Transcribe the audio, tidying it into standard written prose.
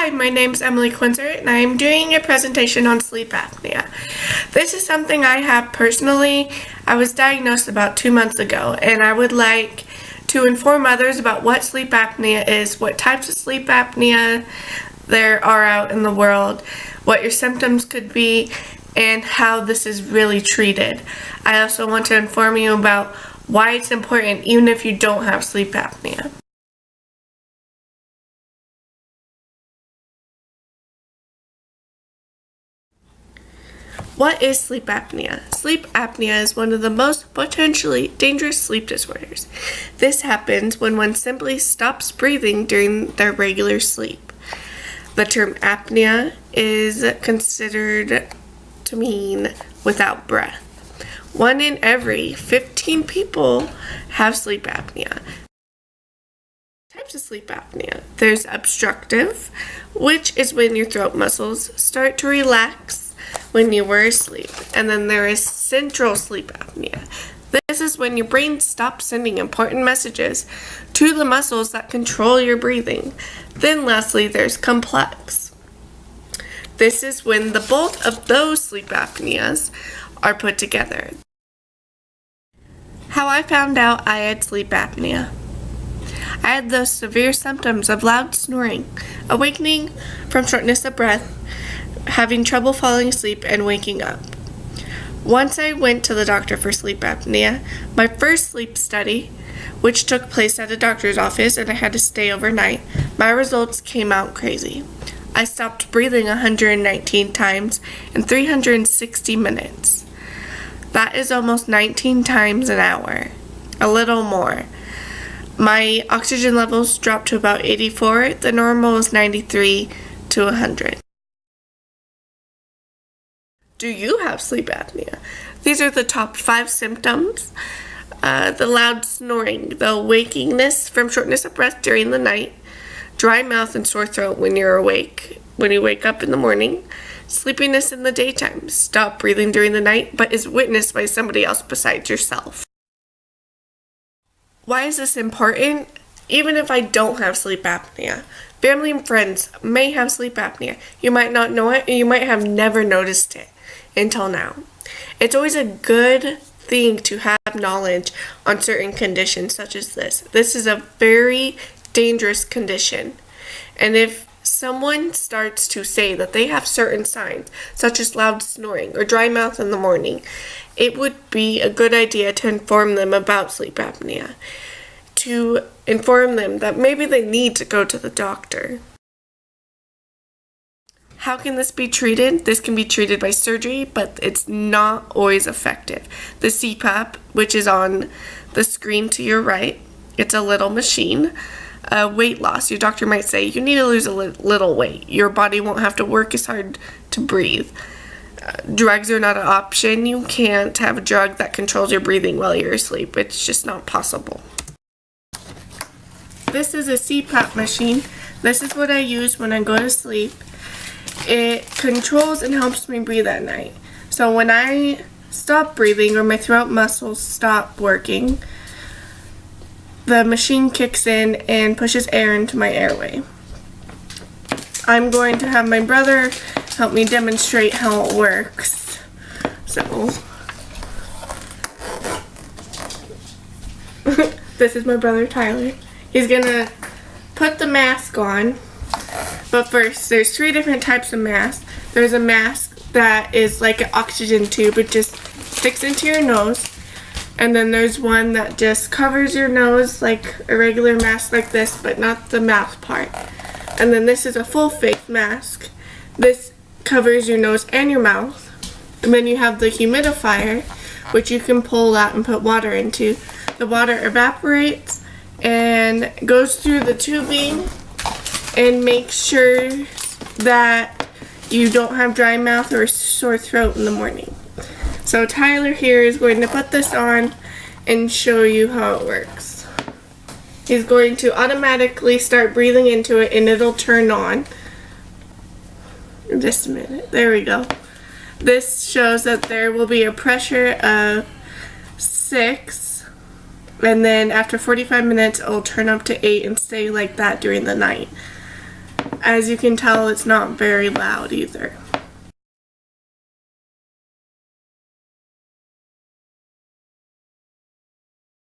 Hi, my name's Emily Quinzer, and I am doing a presentation on sleep apnea. This is something I have personally. I was diagnosed about 2 months ago, and I would like to inform others about what sleep apnea is, what types of sleep apnea there are out in the world, what your symptoms could be, and how this is really treated. I also want to inform you about why it's important even if you don't have sleep apnea. What is sleep apnea? Sleep apnea is one of the most potentially dangerous sleep disorders. This happens when one simply stops breathing during their regular sleep. The term apnea is considered to mean without breath. 1 in every 15 people have sleep apnea. Types of sleep apnea. There's obstructive, which is when your throat muscles start to relax when you were asleep. And then there is central sleep apnea. This is when your brain stops sending important messages to the muscles that control your breathing. Then lastly, there's complex. This is when the bulk of those sleep apneas are put together. How I found out I had sleep apnea. I had the severe symptoms of loud snoring, awakening from shortness of breath, having trouble falling asleep, and waking up. Once I went to the doctor for sleep apnea, my first sleep study, which took place at a doctor's office and I had to stay overnight, my results came out crazy. I stopped breathing 119 times in 360 minutes. That is almost 19 times an hour, a little more. My oxygen levels dropped to about 84, the normal is 93 to 100. Do you have sleep apnea? These are the top 5 symptoms. The loud snoring, the wakiness from shortness of breath during the night, dry mouth and sore throat when you're awake, when you wake up in the morning, sleepiness in the daytime, stop breathing during the night, but is witnessed by somebody else besides yourself. Why is this important? Even if I don't have sleep apnea, family and friends may have sleep apnea. You might not know it, and you might have never noticed it until now. It's always a good thing to have knowledge on certain conditions such as this. This is a very dangerous condition. And if someone starts to say that they have certain signs, such as loud snoring or dry mouth in the morning, it would be a good idea to inform them about sleep apnea, to inform them that maybe they need to go to the doctor. How can this be treated? This can be treated by surgery, but it's not always effective. The CPAP, which is on the screen to your right, it's a little machine. Weight loss. Your doctor might say, you need to lose a little weight. Your body won't have to work as hard to breathe. Drugs are not an option. You can't have a drug that controls your breathing while you're asleep. It's just not possible. This is a CPAP machine. This is what I use when I go to sleep. It controls and helps me breathe at night. So when I stop breathing or my throat muscles stop working, the machine kicks in and pushes air into my airway. I'm going to have my brother help me demonstrate how it works. So, this is my brother Tyler. He's gonna put the mask on. But first, there's 3 different types of masks. There's a mask that is like an oxygen tube. It just sticks into your nose. And then there's one that just covers your nose like a regular mask like this, but not the mouth part. And then this is a full face mask. This covers your nose and your mouth. And then you have the humidifier, which you can pull out and put water into. The water evaporates and goes through the tubing and makes sure that you don't have dry mouth or sore throat in the morning. So Tyler here is going to put this on and show you how it works. He's going to automatically start breathing into it and it'll turn on. In just a minute. There we go. This shows that there will be a pressure of 6, and then after 45 minutes it'll turn up to 8 and stay like that during the night. as you can tell, it's not very loud either.